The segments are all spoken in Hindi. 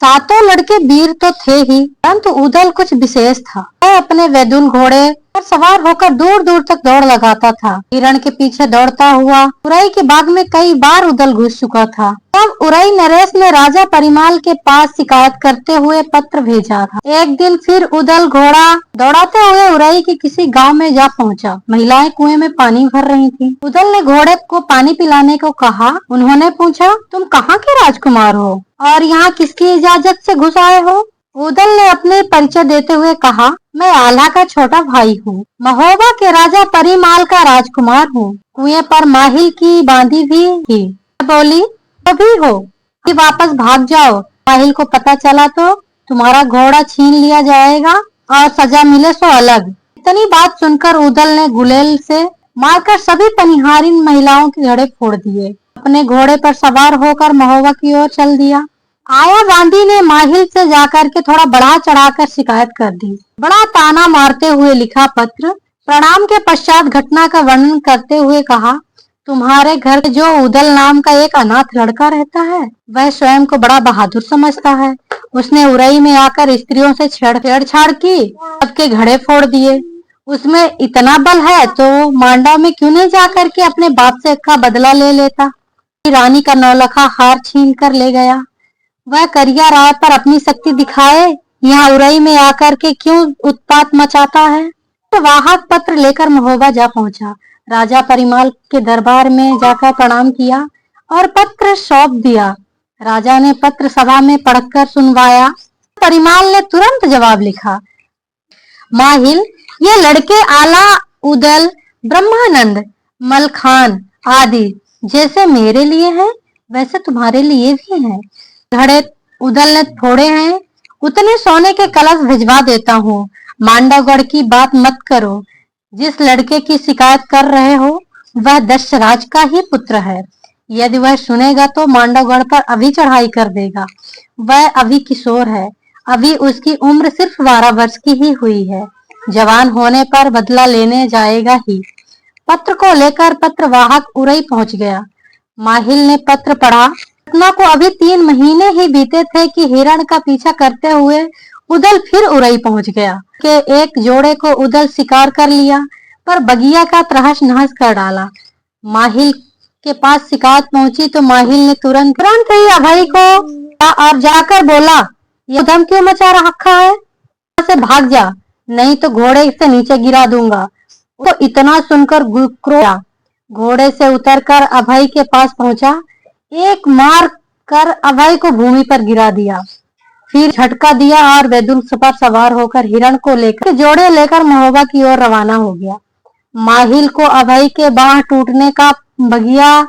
सातों लड़के वीर तो थे ही, परंतु उदल कुछ विशेष था। वह अपने वैदुल घोड़े पर सवार होकर दूर दूर तक दौड़ लगाता था। हिरण के पीछे दौड़ता हुआ उरई के बाग में कई बार उदल घुस चुका था। तब उरई नरेश ने राजा परिमाल के पास शिकायत करते हुए पत्र भेजा था। एक दिन फिर उदल घोड़ा दौड़ाते हुए उरई के किसी गांव में जा पहुंचा। महिलाएं कुएं में पानी भर रही थीं। उदल ने घोड़े को पानी पिलाने को कहा। उन्होंने पूछा, तुम कहाँ के राजकुमार हो और यहाँ किसकी इजाजत से घुस आए हो? उदल ने अपने परिचय देते हुए कहा, मैं आल्हा का छोटा भाई हूँ, महोबा के राजा परिमाल का राजकुमार हूँ। कुएं पर माहिल की बांधी भी थी। बोली, अभी हो कि वापस भाग जाओ। माहिल को पता चला तो तुम्हारा घोड़ा छीन लिया जाएगा और सजा मिले सो अलग। इतनी बात सुनकर उदल ने गुलेल से मारकर सभी पनिहारिन महिलाओं के घड़े फोड़ दिए। अपने घोड़े पर सवार होकर महोबा की ओर चल दिया। आया बांदी ने माहिल से जाकर के थोड़ा बढ़ा चढ़ाकर शिकायत कर दी। बड़ा ताना मारते हुए लिखा पत्र। प्रणाम के पश्चात घटना का वर्णन करते हुए कहा, तुम्हारे घर जो उदल नाम का एक अनाथ लड़का रहता है, वह स्वयं को बड़ा बहादुर समझता है। उसने उरई में आकर स्त्रियों से छेड़छाड़ की, सबके घड़े फोड़ दिए। उसमें इतना बल है तो मांडव में क्यों नहीं जाकर के अपने बाप से का बदला ले लेता। रानी का नौलखा हार छीन कर ले गया। वह करिया राय पर अपनी शक्ति दिखाए, यहाँ उरई में आकर के क्यों उत्पात मचाता है। तो वाहक पत्र लेकर महोबा जा पहुंचा। राजा परिमाल के दरबार में जाकर प्रणाम किया और पत्र सौंप दिया। राजा ने पत्र सभा में पढ़कर सुनवाया। परिमाल ने तुरंत जवाब लिखा, माहिल, ये लड़के आला, उदल, ब्रह्मानंद, मलखान आदि जैसे मेरे लिए हैं, वैसे तुम्हारे लिए भी हैं। घड़े उदल ने फोड़े हैं, उतने सोने के कलश भिजवा देता हूँ। मांडवगढ़ की बात मत करो। जिस लड़के की शिकायत कर रहे हो वह दशराज का ही पुत्र है। यदि वह सुनेगा तो मांडवगढ़ पर अभी चढ़ाई कर देगा। वह अभी किशोर है, अभी उसकी उम्र सिर्फ 12 वर्ष की ही हुई है। जवान होने पर बदला लेने जाएगा ही। पत्र को लेकर पत्रवाहक उरई पहुंच गया। माहिल ने पत्र पढ़ा। घटना को अभी 3 महीने ही बीते थे कि हिरण का पीछा करते हुए उदल फिर उरई पहुंच गया। के एक जोड़े को उदल शिकार कर लिया, पर बगिया का तहस नहस कर डाला। माहिल के पास शिकायत पहुंची तो माहिल ने तुरंत ही अभय को और जाकर बोला, ये उधम क्यों मचा रखा है? यहाँ से भाग जा, नहीं तो घोड़े से नीचे गिरा दूंगा। तो इतना सुनकर क्रोधा घोड़े से उतरकर अभय के पास पहुंचा। एक मार कर अभय को भूमि पर गिरा दिया, फिर झटका दिया और वैदुल पर सवार होकर हिरण को लेकर जोड़े लेकर महोबा की ओर रवाना हो गया। माहिल को अभय के बांह टूटने का बगिया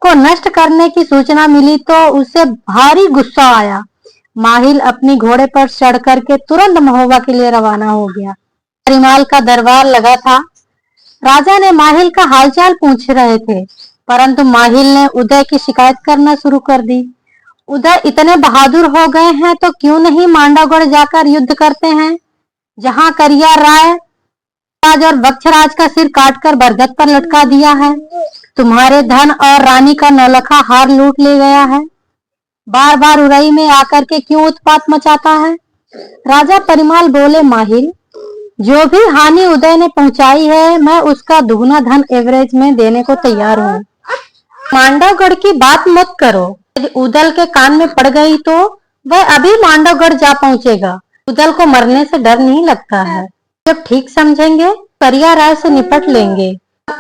को नष्ट करने की सूचना मिली तो उसे भारी गुस्सा आया। माहिल अपनी घोड़े पर चढ़ करके तुरंत महोबा के लिए रवाना हो गया। परिमाल का दरबार लगा था। राजा ने माहिल का हालचाल पूछ रहे थे, परंतु माहिल ने उदय की शिकायत करना शुरू कर दी। उदय इतने बहादुर हो गए हैं तो क्यों नहीं मांडवगढ़ जाकर युद्ध करते हैं, जहां करिया राय राज और वक्षराज का सिर काटकर बरगद पर लटका दिया है। तुम्हारे धन और रानी का नौलखा हार लूट ले गया है। बार बार उरई में आकर के क्यों उत्पात मचाता है? राजा परिमाल बोले, माहिल, जो भी हानि उदय ने पहुंचाई है मैं उसका दुगना धन एवरेज में देने को तैयार हूँ। मांडवगढ़ की बात मत करो। यदि उदल के कान में पड़ गई तो वह अभी मांडवगढ़ जा पहुंचेगा। उदल को मरने से डर नहीं लगता है। जब ठीक समझेंगे करिया राय से निपट लेंगे।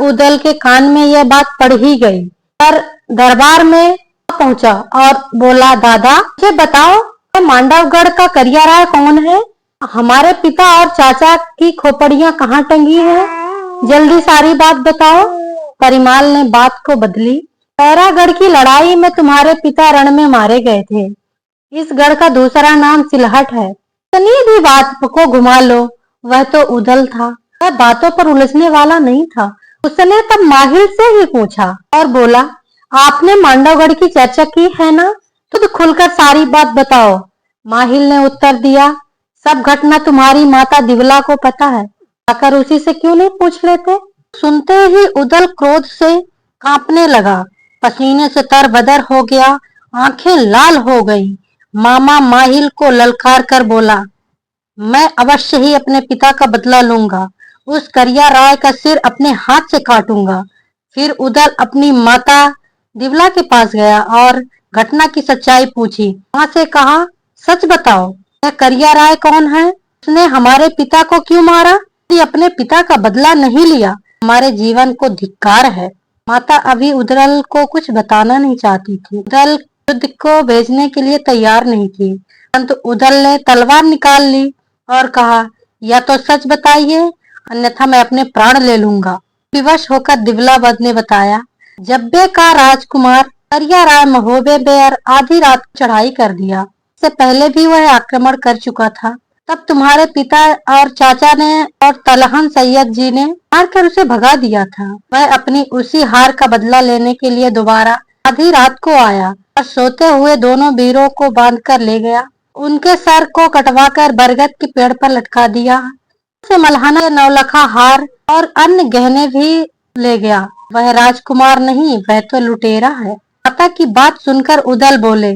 उदल के कान में यह बात पड़ ही गई, पर दरबार में पहुंचा और बोला, दादा मुझे बताओ मांडवगढ़ का करिया राय कौन है? हमारे पिता और चाचा की खोपड़ियां कहाँ टंगी हैं? जल्दी सारी बात बताओ। परिमाल ने बात को बदली। पैरागढ़ की लड़ाई में तुम्हारे पिता रण में मारे गए थे। इस गढ़ का दूसरा नाम सिलहट है। इतनी भी बात को घुमा लो, वह तो उदल था। वह बातों पर उलझने वाला नहीं था। उसने तब माहिल से ही पूछा और बोला, आपने मांडवगढ़ की चर्चा की है ना, तो खुलकर सारी बात बताओ। माहिल ने उत्तर दिया, सब घटना तुम्हारी माता दिवला को पता है, आकर उसी से क्यों नहीं पूछ लेते? सुनते ही उदल क्रोध से कांपने लगा, पसीने से तरबदर हो गया, आंखें लाल हो गई। मामा माहिल को ललकार कर बोला, मैं अवश्य ही अपने पिता का बदला लूंगा। उस करिया राय का सिर अपने हाथ से काटूंगा। फिर उदल अपनी माता दिवला के पास गया और घटना की सच्चाई पूछी। मां से कहा, सच बताओ, यह करिया राय कौन है? उसने हमारे पिता को क्यों मारा? यदि अपने पिता का बदला नहीं लिया, हमारे जीवन को धिक्कार है। माता अभी उदल को कुछ बताना नहीं चाहती थी। उदल युद्ध को भेजने के लिए तैयार नहीं थी, परंतु उदल ने तलवार निकाल ली और कहा, या तो सच बताइए, अन्यथा मैं अपने प्राण ले लूंगा। विवश होकर दिवलाबद ने बताया, जब्बे का राजकुमार करिया राय महोबे बेर आधी रात को चढ़ाई कर दिया। इससे पहले भी वह आक्रमण कर चुका था। तब तुम्हारे पिता और चाचा ने और तलहन सैयद जी ने मारकर उसे भगा दिया था। वह अपनी उसी हार का बदला लेने के लिए दोबारा आधी रात को आया और सोते हुए दोनों वीरों को बांधकर ले गया। उनके सर को कटवाकर बरगद के पेड़ पर लटका दिया। से मल्हाना के नौलखा हार और अन्य गहने भी ले गया। वह राजकुमार नहीं, वह तो लुटेरा है। माता की बात सुनकर उदल बोले,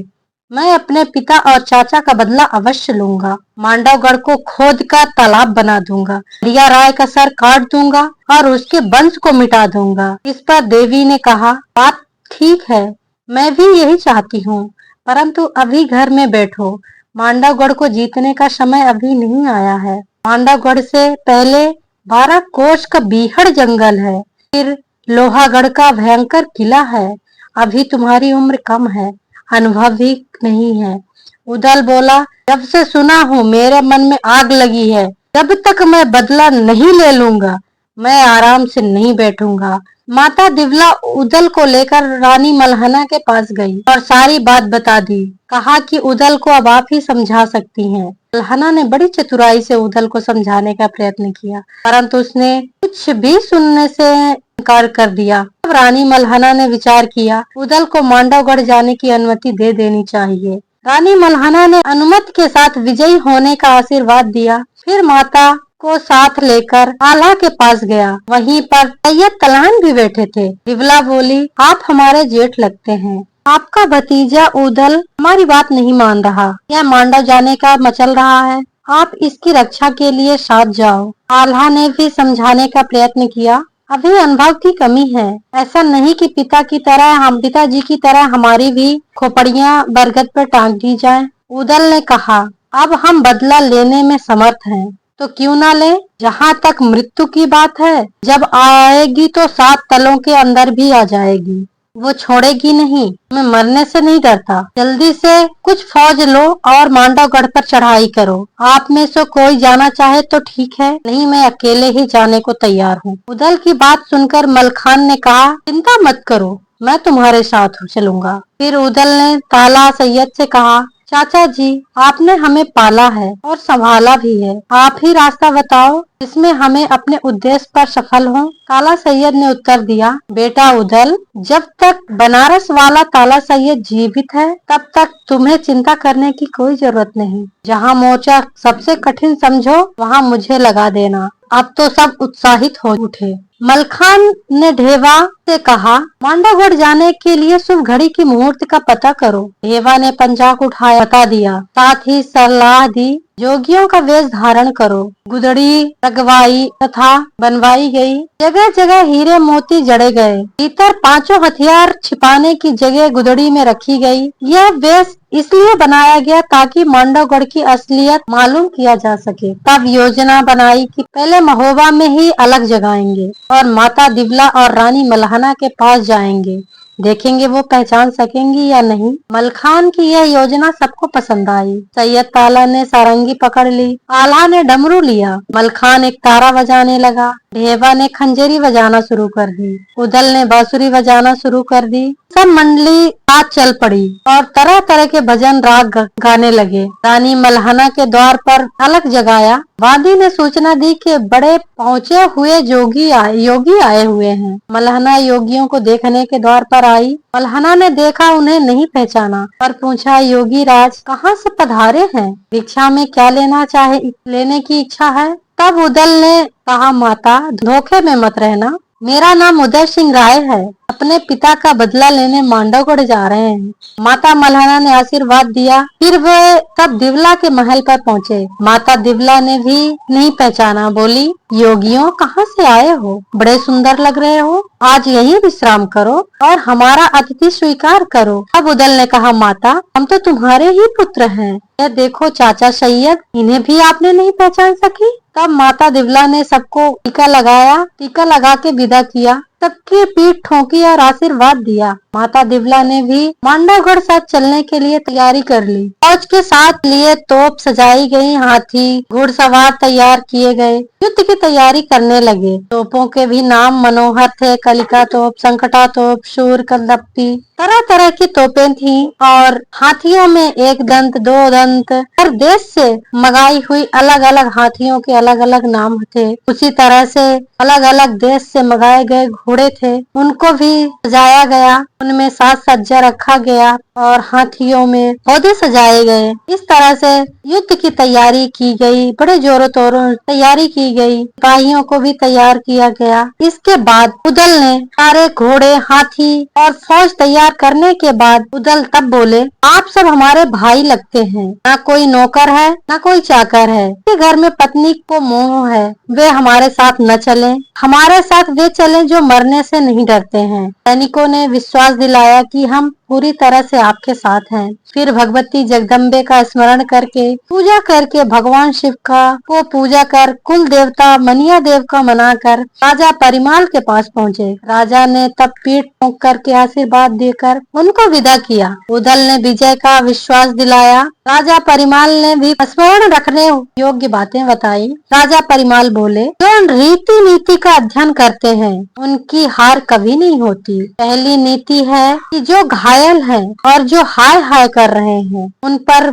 मैं अपने पिता और चाचा का बदला अवश्य लूंगा। मांडवगढ़ को खोद कर तालाब बना दूंगा, करिया राय का सर काट दूंगा और उसके वंश को मिटा दूंगा। इस पर देवी ने कहा, बात ठीक है, मैं भी यही चाहती हूँ, परंतु अभी घर में बैठो। मांडवगढ़ को जीतने का समय अभी नहीं आया है। मांडवगढ़ से पहले 12 कोस का बीहड़ जंगल है, फिर लोहागढ़ का भयंकर किला है। अभी तुम्हारी उम्र कम है, अनुभव भी नहीं है। उदल बोला, जब से सुना हूँ मेरे मन में आग लगी है। जब तक मैं बदला नहीं ले लूंगा, मैं आराम से नहीं बैठूंगा। माता दिवला उदल को लेकर रानी मल्हना के पास गई और सारी बात बता दी। कहा कि उदल को अब आप ही समझा सकती हैं। मल्हना ने बड़ी चतुराई से उदल को समझाने का प्रयत्न किया, परंतु उसने कुछ भी सुनने से इनकार कर दिया। अब रानी मल्हना ने विचार किया, उदल को मांडवगढ़ जाने की अनुमति दे देनी चाहिए। रानी मल्हना ने अनुमति के साथ विजयी होने का आशीर्वाद दिया। फिर माता को साथ लेकर आल्हा के पास गया। वहीं पर सैयद तलहन भी बैठे थे। दिवला बोली, आप हमारे जेठ लगते हैं। आपका भतीजा उदल हमारी बात नहीं मान रहा। यह मांडव जाने का मचल रहा है। आप इसकी रक्षा के लिए साथ जाओ। आल्हा ने भी समझाने का प्रयत्न किया, अभी अनुभव की कमी है। ऐसा नहीं कि पिताजी की तरह हमारी भी खोपड़ियाँ बरगद पर टांग दी जाएं। उदल ने कहा, अब हम बदला लेने में समर्थ हैं, तो क्यों ना ले। जहाँ तक मृत्यु की बात है, जब आएगी तो 7 तलों के अंदर भी आ जाएगी। वो छोड़ेगी नहीं। मैं मरने से नहीं डरता। जल्दी से कुछ फौज लो और मांडवगढ़ पर चढ़ाई करो। आप में से कोई जाना चाहे तो ठीक है, नहीं मैं अकेले ही जाने को तैयार हूँ। उदल की बात सुनकर मलखान ने कहा, चिंता मत करो, मैं तुम्हारे साथ चलूंगा। फिर उदल ने काला सैयद से कहा, चाचा जी, आपने हमें पाला है और संभाला भी है। आप ही रास्ता बताओ जिसमें हमें अपने उद्देश्य पर सफल हों। काला सैयद ने उत्तर दिया, बेटा उदल, जब तक बनारस वाला काला सैयद जीवित है, तब तक तुम्हें चिंता करने की कोई जरूरत नहीं। जहाँ मोर्चा सबसे कठिन समझो, वहाँ मुझे लगा देना। अब तो सब उत्साहित हो उठे। मलखान ने ढेवा से कहा, मांडवगढ़ जाने के लिए शुभ घड़ी की मुहूर्त का पता करो। ढेवा ने पंचाक उठाया, बता दिया। साथ ही सलाह दी, जोगियों का वेश धारण करो। गुदड़ी लगवाई तथा बनवाई गई। जगह जगह हीरे मोती जड़े गए। भीतर 5 हथियार छिपाने की जगह गुदड़ी में रखी गई। यह वेश इसलिए बनाया गया ताकि मांडवगढ़ की असलियत मालूम किया जा सके। तब योजना बनाई कि पहले महोबा में ही अलग जगाएंगे और माता दिवला और रानी मल्हना के पास जाएंगे। देखेंगे वो पहचान सकेंगी या नहीं। मलखान की यह योजना सबको पसंद आई। सैयद ताला ने सारंगी पकड़ ली, आल्हा ने डमरू लिया, मलखान एक तारा बजाने लगा, ढेबा ने खंजरी बजाना शुरू कर दी, उदल ने बांसुरी बजाना शुरू कर दी। सब मंडली साथ चल पड़ी और तरह तरह के भजन राग गाने लगे। रानी मल्हना के द्वार पर अलग जगाया। वादी ने सूचना दी कि बड़े पहुँचे हुए योगी आए हुए हैं। मल्हना योगियों को देखने के द्वार पर आई। मल्हना ने देखा, उन्हें नहीं पहचाना और पूछा, योगी राज कहाँ से पधारे हैं? भिक्षा में क्या लेने की इच्छा है? तब उदल ने कहा, माता धोखे में मत रहना, मेरा नाम उदय सिंह राय है। अपने पिता का बदला लेने मांडवगढ़ जा रहे हैं। माता मल्हाना ने आशीर्वाद दिया। फिर वे तब दिवला के महल पर पहुँचे। माता दिवला ने भी नहीं पहचाना। बोली, योगियों, कहाँ से आए हो? बड़े सुंदर लग रहे हो। आज यहीं विश्राम करो और हमारा अतिथि स्वीकार करो। अब उदल ने कहा, माता, हम तो तुम्हारे ही पुत्र हैं। यह देखो चाचा सैयद, इन्हें भी आपने नहीं पहचान सकी। तब माता दिवला ने सबको टीका लगाया। टीका लगा के विदा किया। सबकी पीठ ठोकी और आशीर्वाद दिया। माता दिवला ने भी मांडवगढ़ साथ चलने के लिए तैयारी कर ली। फौज के साथ लिए तोप सजाई गई, हाथी घुड़सवार तैयार किए गए, युद्ध की तैयारी करने लगे। तोपों के भी नाम मनोहर थे। कलिका तोप, संकटा तोप, शूर, कंदप्पी, तरह तरह की तोपें थीं और हाथियों में एक दंत, दो दंत, हर देश से मंगाई हुई अलग अलग हाथियों के अलग अलग नाम थे। उसी तरह से अलग अलग देश से मंगाए गए घोड़े थे, उनको भी सजाया गया। उनमें साज सज्जा रखा गया और हाथियों में पौधे सजाए गए। इस तरह से युद्ध की तैयारी की गई। बड़े जोरों तोरों तैयारी की गई। सिपाहियों को भी तैयार किया गया। इसके बाद उदल ने सारे घोड़े, हाथी और फौज तैयार करने के बाद उदल तब बोले, आप सब हमारे भाई लगते हैं। ना कोई नौकर है, ना कोई चाकर है। के घर में पत्नी को मोह है, वे हमारे साथ न चलें। हमारे साथ वे चलें जो मरने से नहीं डरते हैं। सैनिकों ने विश्वास दिलाया कि हम पूरी तरह से आपके साथ हैं। फिर भगवती जगदम्बे का स्मरण करके, पूजा करके, भगवान शिव का को पूजा कर, कुल देवता मनिया देव का मनाकर राजा परिमाल के पास पहुँचे। राजा ने तब पीठ ठोक करके आशीर्वाद देकर उनको विदा किया। उदल ने विजय का विश्वास दिलाया। राजा परिमाल ने भी स्मरण रखने योग्य बातें बताई। राजा परिमाल बोले, जो रीति नीति का अध्ययन करते हैं उनकी हार कभी नहीं होती। पहली नीति है कि जो घायल हैं और जो हाय हाय कर रहे हैं उन पर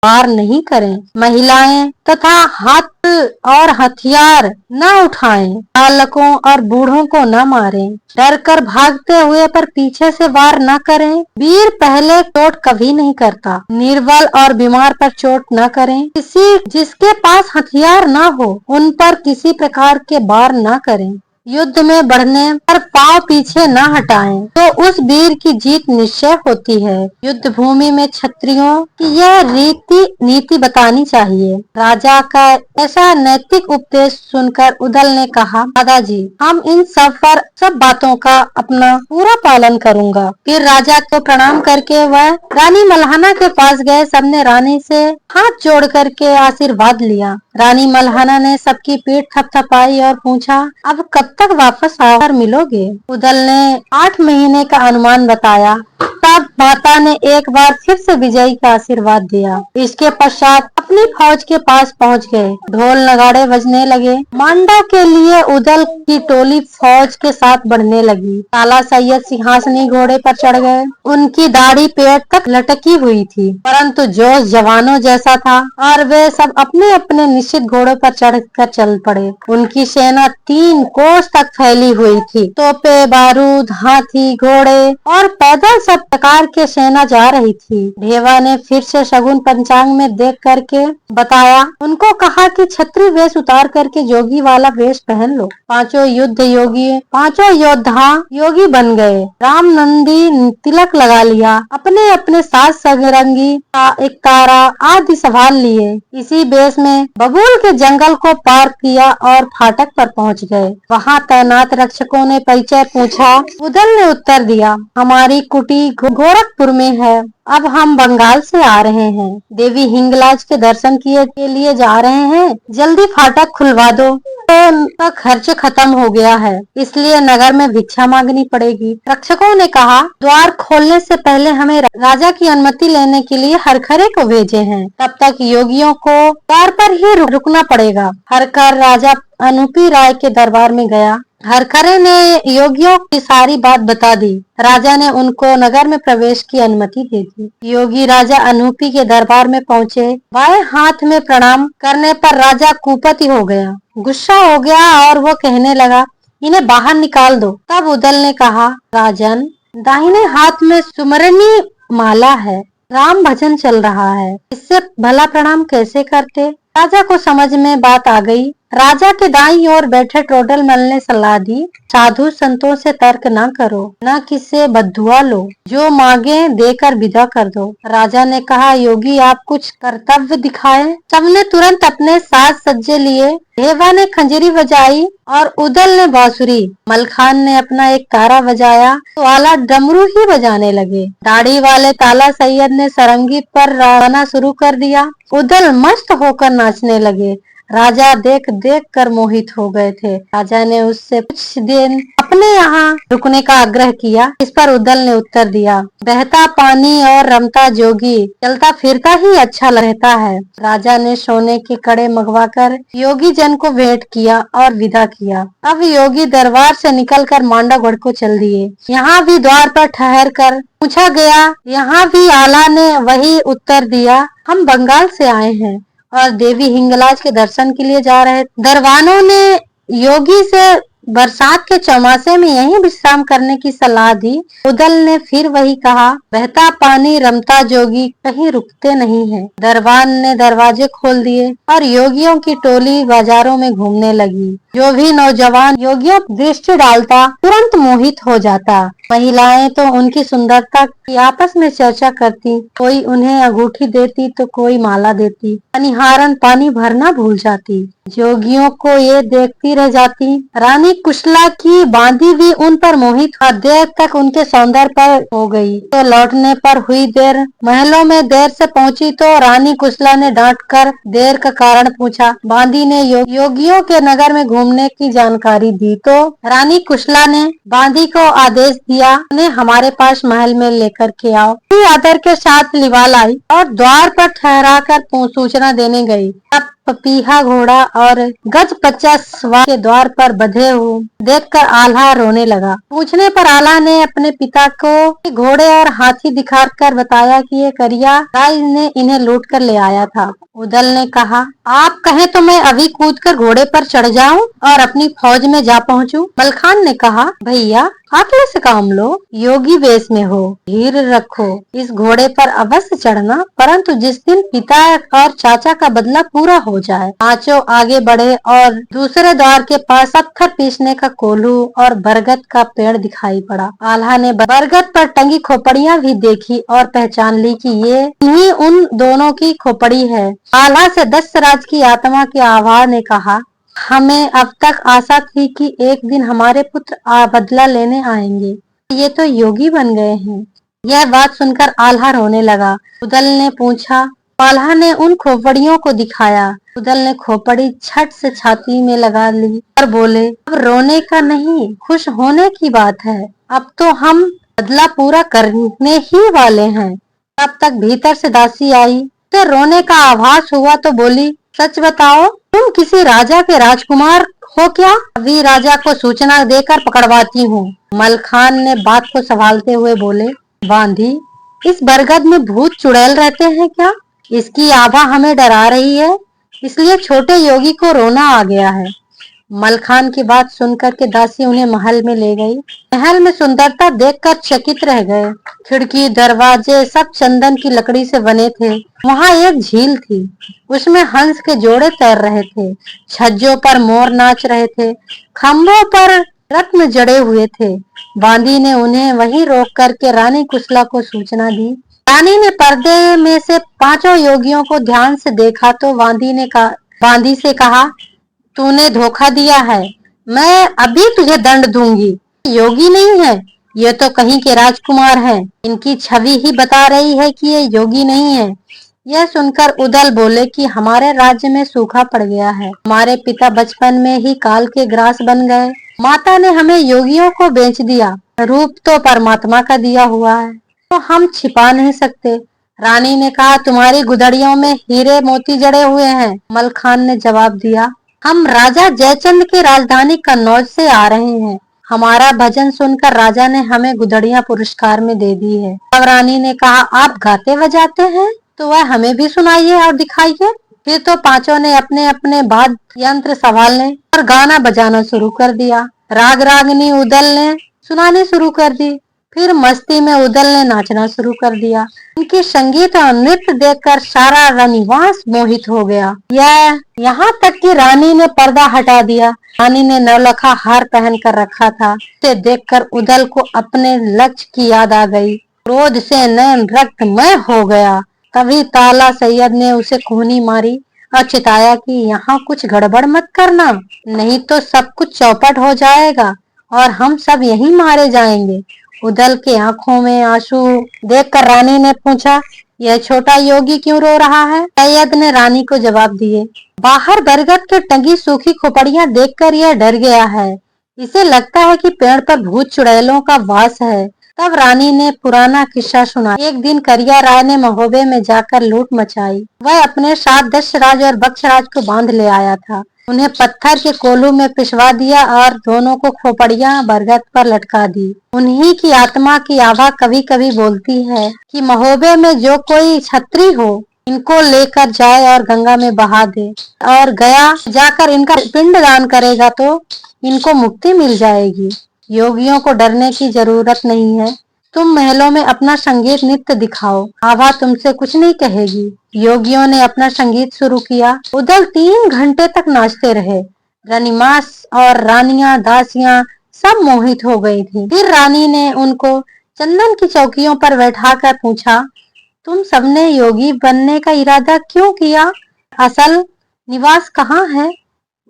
वार नहीं करें। महिलाएं तथा हाथ और हथियार न उठाएं। बालकों और बूढ़ों को न मारें। डर कर भागते हुए पर पीछे से वार न करें। वीर पहले चोट कभी नहीं करता। निर्बल और बीमार पर चोट न करें। किसी जिसके पास हथियार न हो उन पर किसी प्रकार के वार न करें। युद्ध में बढ़ने पर पांव पीछे न हटाएं, तो उस वीर की जीत निश्चय होती है। युद्ध भूमि में क्षत्रियों की यह रीति नीति बतानी चाहिए। राजा का ऐसा नैतिक उपदेश सुनकर उदल ने कहा, दादाजी, हम इन सब बातों का अपना पूरा पालन करूंगा। फिर राजा को प्रणाम करके वह रानी मल्हाना के पास गए। सबने रानी से हाथ जोड़ करके आशीर्वाद लिया। रानी मल्हाना ने सबकी पीठ थपथपाई और पूछा, अब कब तक वापस आकर मिलोगे? उदल ने 8 महीने का अनुमान बताया। तब माता ने एक बार फिर से विजयी का आशीर्वाद दिया। इसके पश्चात अपनी फौज के पास पहुंच गए। ढोल नगाड़े बजने लगे। मांडव के लिए उदल की टोली फौज के साथ बढ़ने लगी। काला सैयद सिंहासनी घोड़े पर चढ़ गए। उनकी दाढ़ी पेट तक लटकी हुई थी, परंतु जोश जवानों जैसा था और वे सब अपने अपने निश्चित घोड़ों पर चढ़कर चल पड़े। उनकी सेना 3 कोस तक फैली हुई थी। तोपे, बारूद, हाथी, घोड़े और पैदल सब प्रकार के सेना जा रही थी। ढेवा ने फिर से शगुन पंचांग में देख करके बताया। उनको कहा कि छत्री वेश उतार करके जोगी वाला वेश पहन लो। पांचों योद्धा योगी बन गए। राम नंदी तिलक लगा लिया। अपने अपने साथ सगरंगी, एक तारा आदि संभाल लिए। इसी बेस में बबूल के जंगल को पार किया और फाटक पर पहुंच गए। वहां तैनात रक्षकों ने परिचय पूछा। उदल ने उत्तर दिया, हमारी कुटी गोरखपुर में है। अब हम बंगाल से आ रहे हैं। देवी हिंगलाज के दर्शन के लिए जा रहे हैं। जल्दी फाटक खुलवा दो। तो खर्च खत्म हो गया है, इसलिए नगर में भिक्षा मांगनी पड़ेगी। रक्षकों ने कहा, द्वार खोलने से पहले हमें राजा की अनुमति लेने के लिए हरखरे को भेजे हैं। तब तक योगियों को द्वार पर ही रुकना पड़ेगा। हरखर राजा अनुपी राय के दरबार में गया। हरखरे ने योगियों की सारी बात बता दी। राजा ने उनको नगर में प्रवेश की अनुमति दे दी। योगी राजा अनूपी के दरबार में पहुँचे। बाएं हाथ में प्रणाम करने पर राजा कुपति हो गया, गुस्सा हो गया और वो कहने लगा, इन्हें बाहर निकाल दो। तब उदल ने कहा, राजन, दाहिने हाथ में सुमरनी माला है, राम भजन चल रहा है, इससे भला प्रणाम कैसे करते? राजा को समझ में बात आ गई। राजा के दाईं ओर बैठे टोडरमल ने सलाह दी, साधु संतों से तर्क न करो, न किससे बद्दुआ लो, जो मांगे देकर विदा कर दो। राजा ने कहा, योगी आप कुछ कर्तव्य दिखाएं। सबने तुरंत अपने साज सज्जे लिए। देवा ने खंजरी बजाई और उदल ने बांसुरी। मलखान ने अपना एक तारा बजाया तो आला डमरू ही बजाने लगे। दाढ़ी वाले ताला सैयद ने सरंगी पर गाना शुरू कर दिया। उदल मस्त होकर नाचने लगे। राजा देख देख कर मोहित हो गए थे। राजा ने उससे कुछ दिन अपने यहाँ रुकने का आग्रह किया। इस पर उदल ने उत्तर दिया, बहता पानी और रमता जोगी, चलता फिरता ही अच्छा रहता है। राजा ने सोने के कड़े मंगवाकर योगी जन को भेंट किया और विदा किया। अब योगी दरबार से निकलकर मांडवगढ़ को चल दिए। यहाँ भी द्वार पर ठहर कर पूछा गया। यहाँ भी आला ने वही उत्तर दिया, हम बंगाल से आए हैं और देवी हिंगलाज के दर्शन के लिए जा रहे। दरबानों ने योगी से बरसात के चौमासे में यहीं विश्राम करने की सलाह दी। उदल ने फिर वही कहा, बहता पानी रमता जोगी, कहीं रुकते नहीं है। दरबान ने दरवाजे खोल दिए और योगियों की टोली बाजारों में घूमने लगी। जो भी नौजवान योगियों पर दृष्टि डालता तुरंत मोहित हो जाता। महिलाएं तो उनकी सुंदरता की आपस में चर्चा करती। कोई उन्हें अंगूठी देती तो कोई माला देती। अनिहारन पानी भरना भूल जाती। जोगियों को ये देखती रह जाती। रानी कुशला की बांदी भी उन पर मोहित और देर तक उनके सौंदर्य पर हो गई। तो लौटने पर हुई देर। महलों में देर से पहुंची तो रानी कुशला ने डांट कर देर का कारण पूछा। बांदी ने योगियों के नगर में घूमने की जानकारी दी तो रानी कुशला ने बांदी को आदेश दिया, उन्हें हमारे पास महल में लेकर के आओ। आदर के साथ लिवाल आई और द्वार पर ठहरा कर सूचना देने गई। अब पपीहा घोड़ा और गज 50 के द्वार पर बंधे हुए देखकर आल्हा रोने लगा। पूछने पर आल्हा ने अपने पिता को घोड़े और हाथी दिखाकर बताया कि ये करिया राय ने इन्हें लूट कर ले आया था। उदल ने कहा, आप कहें तो मैं अभी कूदकर घोड़े पर चढ़ जाऊं और अपनी फौज में जा पहुंचूं। मलखान ने कहा, भैया आखिर से काम लो, योगी वेश में हो, धीर रखो, इस घोड़े पर अवश्य चढ़ना, परंतु जिस दिन पिता और चाचा का बदला पूरा हो जाए। पांचों आगे बढ़े और दूसरे द्वार के पास पत्थर पीसने का कोल्हू और बरगद का पेड़ दिखाई पड़ा। आल्हा ने बरगद पर टंगी खोपड़ियां भी देखी और पहचान ली कि ये इन्हीं उन दोनों की खोपड़ी है। आल्हा से दशराज की आत्मा के आवाज ने कहा, हमें अब तक आशा थी कि एक दिन हमारे पुत्र बदला लेने आएंगे, ये तो योगी बन गए हैं। यह बात सुनकर आल्हा रोने लगा। उदल ने पूछा। आल्हा ने उन खोपड़ियों को दिखाया। उदल ने खोपड़ी छट से छाती में लगा ली और बोले, अब रोने का नहीं, खुश होने की बात है। अब तो हम बदला पूरा करने ही वाले हैं। तब तक भीतर से दासी आई, तो रोने का आभास हुआ तो बोली, सच बताओ, तुम किसी राजा के राजकुमार हो क्या? अभी राजा को सूचना देकर पकड़वाती हूँ। मलखान ने बात को संभालते हुए बोले, बांधी, इस बरगद में भूत चुड़ैल रहते हैं क्या? इसकी आभा हमें डरा रही है, इसलिए छोटे योगी को रोना आ गया है। मलखान की बात सुनकर के दासी उन्हें महल में ले गई। महल में सुंदरता देखकर चकित रह गए। खिड़की दरवाजे सब चंदन की लकड़ी से बने थे। वहाँ एक झील थी, उसमें हंस के जोड़े तैर रहे थे। छज्जों पर मोर नाच रहे थे। खम्भों पर रत्न जड़े हुए थे। बांदी ने उन्हें वहीं रोक करके रानी कुशला को सूचना दी। रानी ने पर्दे में से पांचों योगियों को ध्यान से देखा तो बांदी से कहा, तूने धोखा दिया है, मैं अभी तुझे दंड दूंगी। योगी नहीं है, ये तो कहीं के राजकुमार हैं। इनकी छवि ही बता रही है कि ये योगी नहीं है। यह सुनकर उदल बोले कि हमारे राज्य में सूखा पड़ गया है। हमारे पिता बचपन में ही काल के ग्रास बन गए। माता ने हमें योगियों को बेच दिया। रूप तो परमात्मा का दिया हुआ है, तो हम छिपा नहीं सकते। रानी ने कहा, तुम्हारी गुदड़ियों में हीरे मोती जड़े हुए हैं। मलखान ने जवाब दिया, हम राजा जयचंद की राजधानी कन्नौज से आ रहे हैं। हमारा भजन सुनकर राजा ने हमें गुदड़ियां पुरस्कार में दे दी है। अब रानी ने कहा, आप गाते बजाते हैं तो वह हमें भी सुनाइए और दिखाइए। फिर तो पांचों ने अपने अपने वाद्य यंत्र संभालने और गाना बजाना शुरू कर दिया। राग रागनी उदल ने सुनाने शुरू कर दी। फिर मस्ती में उदल ने नाचना शुरू कर दिया। उनके संगीत और नृत्य देखकर सारा रनिवास मोहित हो गया। यह यहाँ तक कि रानी ने पर्दा हटा दिया। रानी ने नौलखा हार पहन कर रखा था। उसे देखकर उदल को अपने लक्ष्य की याद आ गई। क्रोध से नयन रक्तमय हो गया। तभी ताला सैयद ने उसे खूनी मारी और चिताया कि यहाँ कुछ गड़बड़ मत करना, नहीं तो सब कुछ चौपट हो जाएगा और हम सब यहीं मारे जाएंगे। उदल के आंखों में आंसू देखकर रानी ने पूछा, यह छोटा योगी क्यों रो रहा है? सैयद ने रानी को जवाब दिए, बाहर बरगद के टंगी सूखी खोपड़ियां देखकर यह डर गया है। इसे लगता है कि पेड़ पर भूत चुड़ैलों का वास है। तब रानी ने पुराना किस्सा सुनाया। एक दिन करिया राय ने महोबे में जाकर लूट मचाई। वह अपने साथ दशराज और बक्षराज को बांध ले आया था। उन्हें पत्थर के कोलू में पिसवा दिया और दोनों को खोपड़ियां बरगद पर लटका दी। उन्हीं की आत्मा की आभा कभी कभी बोलती है कि महोबे में जो कोई छत्री हो, इनको लेकर जाए और गंगा में बहा दे और गया जाकर इनका पिंड दान करेगा तो इनको मुक्ति मिल जाएगी। योगियों को डरने की जरूरत नहीं है। तुम महलों में अपना संगीत नृत्य दिखाओ, आभा तुमसे कुछ नहीं कहेगी। योगियों ने अपना संगीत शुरू किया। उदल 3 घंटे तक नाचते रहे। रनिमास और रानियां दासियां सब मोहित हो गई थी। फिर रानी ने उनको चंदन की चौकियों पर बैठाकर पूछा, तुम सबने योगी बनने का इरादा क्यों किया? असल निवास कहाँ है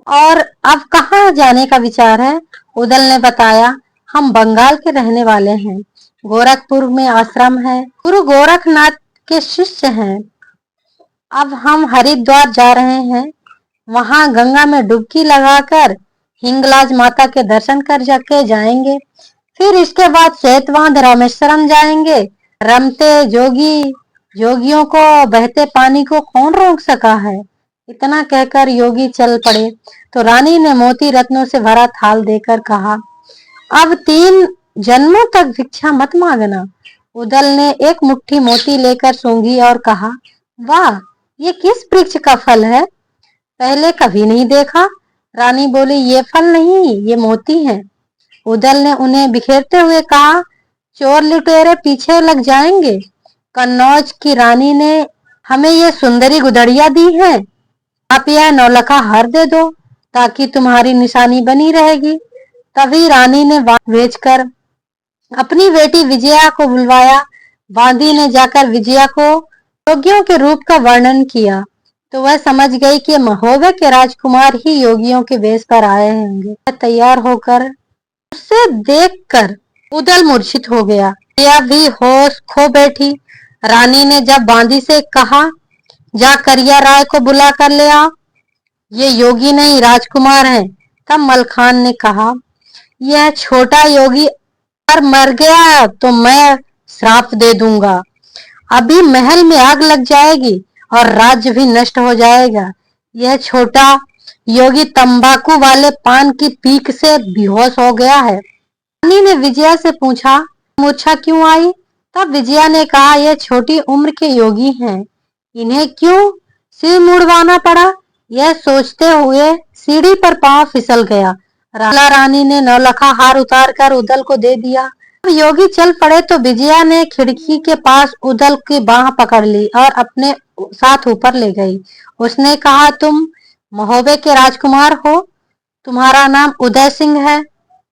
और अब कहाँ जाने का विचार है? उदल ने बताया, हम बंगाल के रहने वाले हैं। गोरखपुर में आश्रम है। गुरु गोरखनाथ के शिष्य हैं। अब हम हरिद्वार जा रहे हैं। वहां गंगा में डुबकी लगाकर हिंगलाज माता के दर्शन कर जाके जाएंगे। फिर इसके बाद सेतवांद रामेश्वरम जाएंगे। रमते जोगी जोगियों को बहते पानी को कौन रोक सका है? इतना कहकर योगी चल पड़े तो रानी ने मोती रत्नों से भरा थाल देकर कहा, अब 3 जन्मों तक भिक्षा मत मांगना। उदल ने एक मुट्ठी मोती लेकर सूंघी और कहा, वाह, ये किस वृक्ष का फल है? पहले कभी नहीं देखा। रानी बोली, ये फल नहीं, ये मोती हैं। उदल ने उन्हें बिखेरते हुए कहा, चोर लुटेरे पीछे लग जाएंगे। कन्नौज की रानी ने हमें ये सुंदरी गुदड़िया दी है। आप यह नौलखा हार दे दो ताकि तुम्हारी निशानी बनी रहेगी। तभी रानी ने भेजकर अपनी बेटी विजया को बुलवाया। बांदी ने जाकर विजया को योगियों के रूप का वर्णन किया तो वह समझ गई कि महोबे के राजकुमार ही योगियों के वेश पर आए होंगे। तैयार होकर उसे देखकर उदल मूर्छित हो गया। विजया भी होश खो बैठी। रानी ने जब बांदी से कहा, जा करिया राय को बुला कर ले आओ, ये योगी नहीं राजकुमार हैं। तब मलखान ने कहा, यह छोटा योगी अगर मर गया तो मैं श्राप दे दूंगा। अभी महल में आग लग जाएगी और राज्य भी नष्ट हो जाएगा। यह छोटा योगी तंबाकू वाले पान की पीक से बेहोश हो गया है। रानी ने विजया से पूछा, मूर्छा क्यों आई? तब विजया ने कहा, यह छोटी उम्र के योगी हैं, इन्हें क्यों सिर मुड़वाना पड़ा? यह सोचते हुए सीढ़ी पर पांव फिसल गया। राला रानी ने नौलखा हार उतार कर उदल को दे दिया। अब योगी चल पड़े तो विजया ने खिड़की के पास उदल की बाह पकड़ ली और अपने साथ ऊपर ले गई। उसने कहा, तुम महोबे के राजकुमार हो, तुम्हारा नाम उदय सिंह है,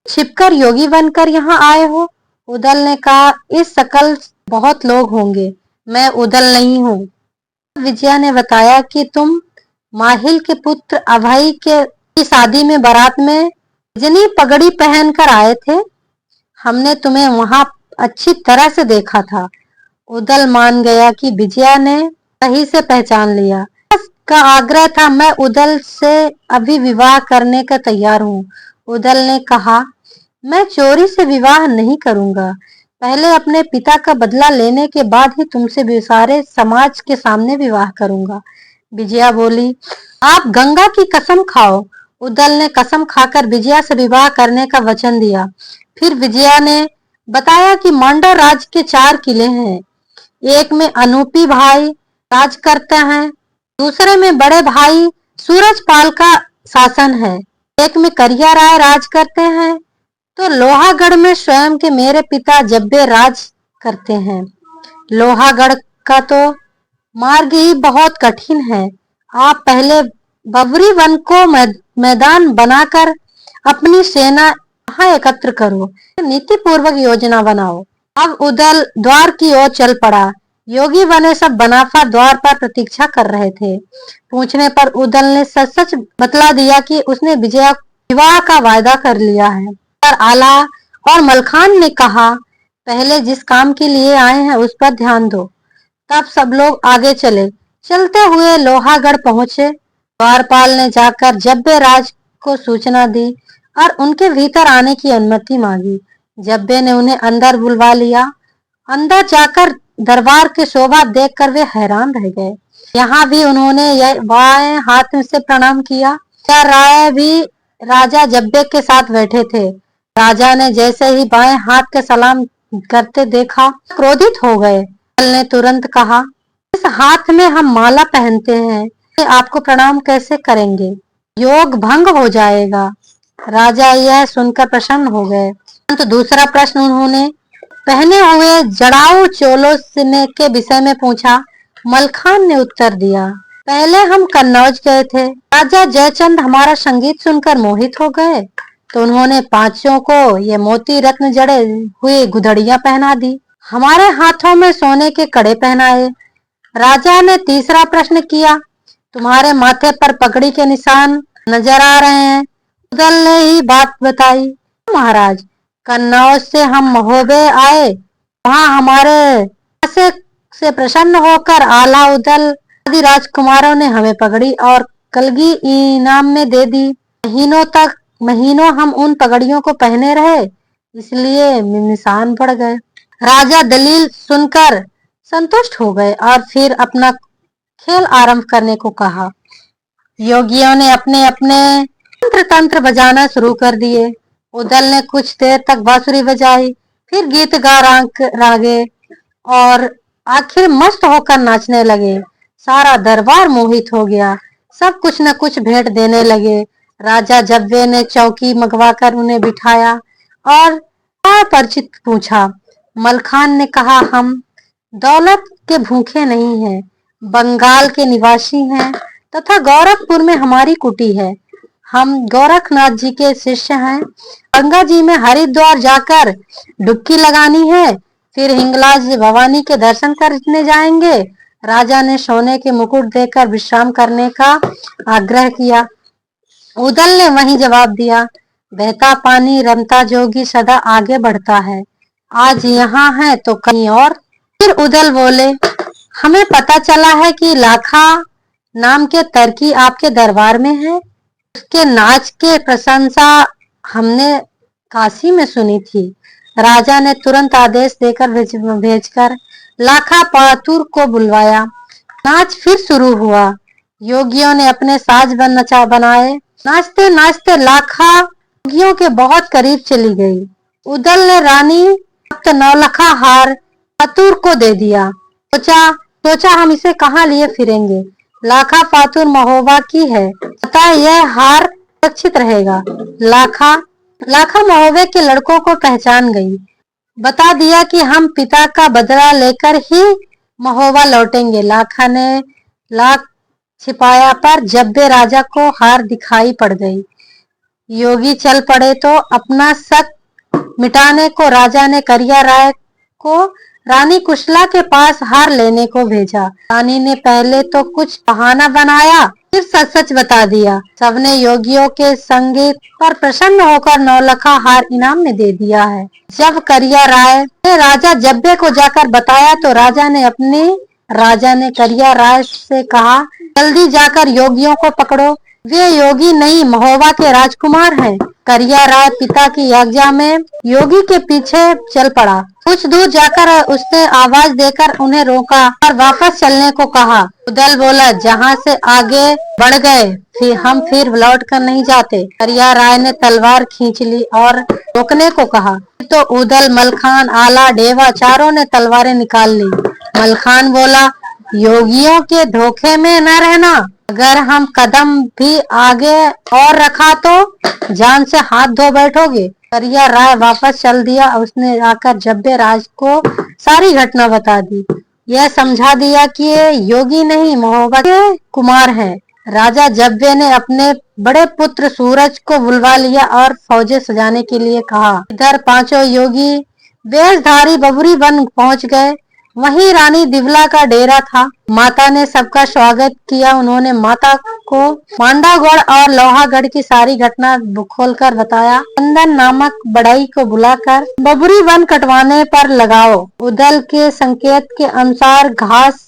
छिपकर योगी बनकर यहाँ आए हो? उदल ने कहा, इस सकल बहुत लोग होंगे, मैं उदल नहीं हूँ। विजया ने बताया कि तुम माहिल के पुत्र अभय की शादी में बारात में रजनी पगड़ी पहनकर आए थे। हमने तुम्हें वहां अच्छी तरह से देखा था। उदल मान गया कि विजया ने सही से पहचान लिया। का आग्रह था, मैं उदल से अभी विवाह करने का तैयार हूँ। उदल ने कहा, मैं चोरी से विवाह नहीं करूंगा। पहले अपने पिता का बदला लेने के बाद ही तुमसे सारे समाज के सामने विवाह करूंगा। विजया बोली, आप गंगा की कसम खाओ। उदल ने कसम खाकर विजया से विवाह करने का वचन दिया। फिर विजया ने बताया कि मांडव राज्य के 4 किले हैं। एक में अनूपी भाई राज करते हैं, दूसरे में बड़े भाई सूरजपाल का शासन है, एक में करिया राय राज करते हैं, तो लोहागढ़ में स्वयं के मेरे पिता जब्बे राज करते हैं। लोहागढ़ का तो मार्ग ही बहुत कठिन है। आप पहले बबरी वन को मैदान बनाकर अपनी सेना यहाँ एकत्र करो, नीति पूर्वक योजना बनाओ। अब उदल द्वार की ओर चल पड़ा। योगी बने सब बनाफा द्वार पर प्रतीक्षा कर रहे थे। पूछने पर उदल ने सच सच बतला दिया कि उसने विजया विवाह का वायदा कर लिया है। पर आला और मलखान ने कहा, पहले जिस काम के लिए आए हैं उस पर ध्यान दो। तब सब लोग आगे चले। चलते हुए लोहागढ़ पहुंचे। द्वारपाल ने जाकर जब्बे राज को सूचना दी और उनके भीतर आने की अनुमति मांगी। जब्बे ने उन्हें अंदर बुलवा लिया। अंदर जाकर दरबार की शोभा देखकर वे हैरान रह गए। यहाँ भी उन्होंने बाएं हाथ से प्रणाम किया। राय भी राजा जब्बे के साथ बैठे थे। राजा ने जैसे ही बाएं हाथ के सलाम करते देखा, क्रोधित हो गए। ने तुरंत कहा, इस हाथ में हम माला पहनते हैं, आपको प्रणाम कैसे करेंगे? योग भंग हो जाएगा। राजा यह सुनकर प्रसन्न हो गए। तो दूसरा प्रश्न उन्होंने पहने हुए जड़ाऊ चोलों के विषय में पूछा। मलखान ने उत्तर दिया, पहले हम कन्नौज गए थे। राजा जयचंद हमारा संगीत सुनकर मोहित हो गए, तो उन्होंने पांचों को ये मोती रत्न जड़े हुए गुदड़ियां पहना दी, हमारे हाथों में सोने के कड़े पहनाए। राजा ने तीसरा प्रश्न किया, तुम्हारे माथे पर पगड़ी के निशान नजर आ रहे हैं। उदल ने ही बात बताई, महाराज कन्नौज से हम महोबे आए, वहां हमारे से प्रसन्न होकर आला उदल आदि राजकुमारों ने हमें पगड़ी और कलगी इनाम में दे दी। महीनों हम उन पगड़ियों को पहने रहे, इसलिए निशान बढ़ गए। राजा दलील सुनकर संतुष्ट हो गए और फिर अपना खेल आरंभ करने को कहा। योगियों ने अपने अपने तंत्र बजाना शुरू कर दिए। उदल ने कुछ देर तक बांसुरी बजाई, फिर गीत गा रागे और आखिर मस्त होकर नाचने लगे। सारा दरबार मोहित हो गया। सब कुछ न कुछ भेंट देने लगे। राजा जब्बे ने चौकी मंगवाकर उन्हें बिठाया और परिचित पूछा। मलखान ने कहा, हम दौलत के भूखे नहीं हैं, बंगाल के निवासी हैं तथा गोरखपुर में हमारी कुटी है। हम गोरखनाथ जी के शिष्य हैं। गंगा जी में हरिद्वार जाकर डुबकी लगानी है, फिर हिंगलाज भवानी के दर्शन करने जाएंगे। राजा ने सोने के मुकुट देकर विश्राम करने का आग्रह किया। उदल ने वहीं जवाब दिया, बहता पानी रमता जोगी सदा आगे बढ़ता है, आज यहाँ है तो कहीं और। फिर उदल बोले, हमें पता चला है कि लाखा नाम के तरकी आपके दरबार में है। उसके नाच के प्रशंसा हमने काशी में सुनी थी। राजा ने तुरंत आदेश देकर भेजकर लाखा पातुर को बुलवाया। नाच फिर शुरू हुआ। योगियों ने अपने साज बनाए। नाचते नाचते लाखा योगियों के बहुत करीब चली गई। उदल ने रानी नौलखा हार पातुर को दे दिया। सोचा हम इसे कहाँ लिए फिरेंगे। लाखा पातुर महोबा की है, अतः यह हार सुरक्षित रहेगा। लाखा महोबे के लड़कों को पहचान गई। बता दिया कि हम पिता का बदला लेकर ही महोबा लौटेंगे। लाखा ने लाख छिपाया पर जब्बे राजा को हार दिखाई पड़ गई। योगी चल पड़े तो अपना शक मिटाने को राजा ने करिया राय को रानी कुशला के पास हार लेने को भेजा। रानी ने पहले तो कुछ बहाना बनाया, फिर सच सच बता दिया। सबने योगियों के संगीत पर प्रसन्न होकर नौलखा हार इनाम में दे दिया है। जब करिया राय ने राजा जब्बे को जाकर बताया तो राजा ने करिया राय से कहा, जल्दी जाकर योगियों को पकड़ो, वे योगी नहीं महोबा के राजकुमार हैं। करिया राय पिता की आज्ञा में योगी के पीछे चल पड़ा। कुछ दूर जाकर उसने आवाज देकर उन्हें रोका और वापस चलने को कहा। उदल बोला, जहाँ से आगे बढ़ गए हम फिर लौट कर नहीं जाते। करिया राय ने तलवार खींच ली और रोकने को कहा, तो उदल, मलखान, आला, डेवा चारों ने तलवारें निकाल ली। मलखान बोला, योगियों के धोखे में न रहना, अगर हम कदम भी आगे और रखा तो जान से हाथ धो बैठोगे। करिया राय वापस चल दिया। उसने आकर जब्बे राज को सारी घटना बता दी। यह समझा दिया कि ये योगी नहीं महोबा के कुमार हैं। राजा जब्बे ने अपने बड़े पुत्र सूरज को बुलवा लिया और फौजें सजाने के लिए कहा। इधर पांचों योगी वेशधारी बबुरी वन पहुंच गए। वहीं रानी दिवला का डेरा था। माता ने सबका स्वागत किया। उन्होंने माता को मांडागढ़ और लोहागढ़ की सारी घटना खोलकर बताया। चंदन नामक बढ़ई को बुलाकर बबुरी वन कटवाने पर लगाओ। उदल के संकेत के अनुसार घास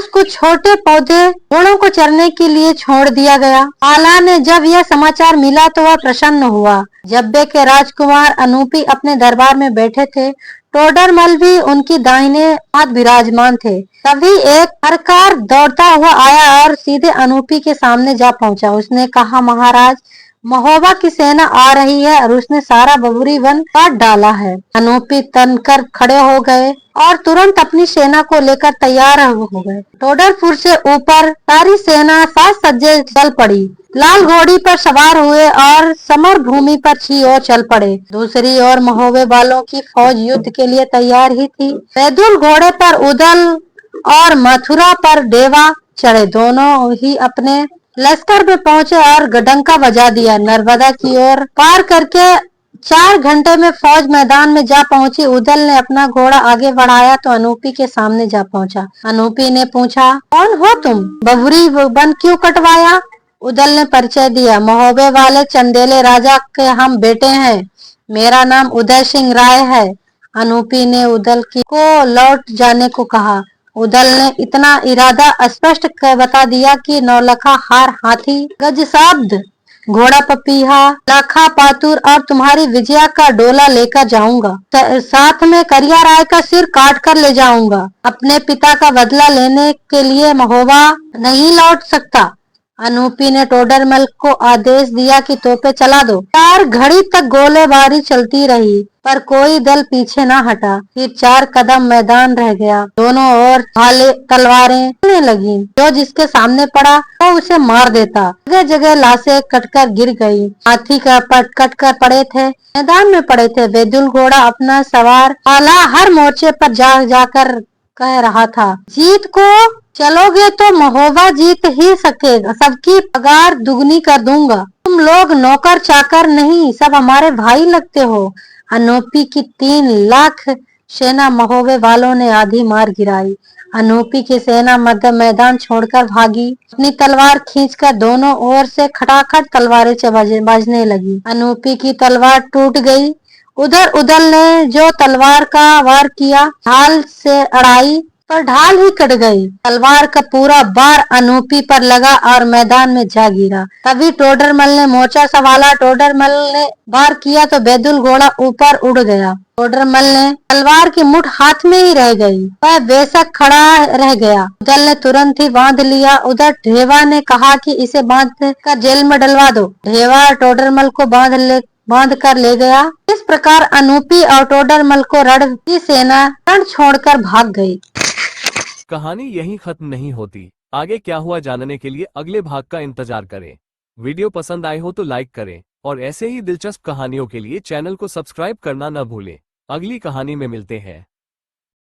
को छोटे पौधे घोड़ों को चरने के लिए छोड़ दिया गया। आला ने जब यह समाचार मिला तो वह प्रसन्न हुआ। जब्बे के राजकुमार अनूपी अपने दरबार में बैठे थे। टोडरमल भी उनकी दाहिने हाथ विराजमान थे। तभी एक सरकार दौड़ता हुआ आया और सीधे अनूपी के सामने जा पहुंचा। उसने कहा, महाराज, महोबा की सेना आ रही है और उसने सारा बबुरी वन काट डाला है। अनूपी तनकर खड़े हो गए और तुरंत अपनी सेना को लेकर तैयार हो गए। टोडरपुर से ऊपर सारी सेना साज सज्जे चल पड़ी। लाल घोड़ी पर सवार हुए और समर भूमि पर छी ओर चल पड़े। दूसरी ओर महोबे वालों की फौज युद्ध के लिए तैयार ही थी। बैदुल घोड़े पर उदल और मथुरा पर देवा चढ़े। दोनों ही अपने लश्कर में पहुंचे और डंका बजा दिया। नर्मदा की ओर पार करके 4 घंटे में फौज मैदान में जा पहुंची। उदल ने अपना घोड़ा आगे बढ़ाया तो अनूपी के सामने जा पहुंचा। अनूपी ने पूछा, कौन हो तुम? बबुरी वन क्यों कटवाया? उदल ने परिचय दिया। महोबे वाले चंदेले राजा के हम बेटे हैं। मेरा नाम उदय सिंह राय है। अनूपी ने उदल को लौट जाने को कहा। उदल ने इतना इरादा स्पष्ट बता दिया कि नौलखा हार हाथी गजसाब्द घोड़ा पपीहा लाखा पातुर और तुम्हारी विजया का डोला लेकर जाऊंगा। साथ में करिया राय का सिर काट कर ले जाऊंगा। अपने पिता का बदला लेने के लिए महोबा नहीं लौट सकता। अनूपी ने टोडरमल को आदेश दिया कि तोपे चला दो। 4 घड़ी तक गोलेबारी चलती रही पर कोई दल पीछे न हटा। फिर 4 कदम मैदान रह गया। दोनों ओर तलवारें चलने लगी। जो जिसके सामने पड़ा वो उसे मार देता। जगह जगह लाशें कटकर गिर गई। हाथी का पट कटकर पड़े थे, मैदान में पड़े थे। बैदुल घोड़ा अपना सवार आला हर मोर्चे पर जाकर कह रहा था, जीत को चलोगे तो महोबा जीत ही सकेगा। सबकी पगार दुगनी कर दूंगा। तुम लोग नौकर चाकर नहीं, सब हमारे भाई लगते हो। अनूपी की 3 लाख सेना महोबे वालों ने आधी मार गिराई। अनूपी की सेना मध्य मैदान छोड़कर भागी। अपनी तलवार खींचकर दोनों ओर से खटाखट तलवारें बजने लगी। अनूपी की तलवार टूट गई। उधर उदल ने जो तलवार का वार किया, ढाल से अड़ाई पर ढाल ही कट गई। तलवार का पूरा बार अनूपी पर लगा और मैदान में जा गिरा। तभी टोडरमल ने मोर्चा संभाला। टोडरमल ने वार किया तो बैदुल घोड़ा ऊपर उड़ गया। टोडरमल ने तलवार की मुठ हाथ में ही रह गई। वह बेशक खड़ा रह गया। उदल ने तुरंत ही बांध लिया। उधर ढेवा ने कहा कि इसे बांध कर जेल में डलवा दो। ढेवा टोडरमल को बांध कर ले गया। इस प्रकार अनूपी और टोडरमल को रण की सेना रण छोड़कर भाग गई। कहानी यहीं खत्म नहीं होती। आगे क्या हुआ जानने के लिए अगले भाग का इंतजार करें। वीडियो पसंद आए हो तो लाइक करें और ऐसे ही दिलचस्प कहानियों के लिए चैनल को सब्सक्राइब करना न भूलें। अगली कहानी में मिलते हैं।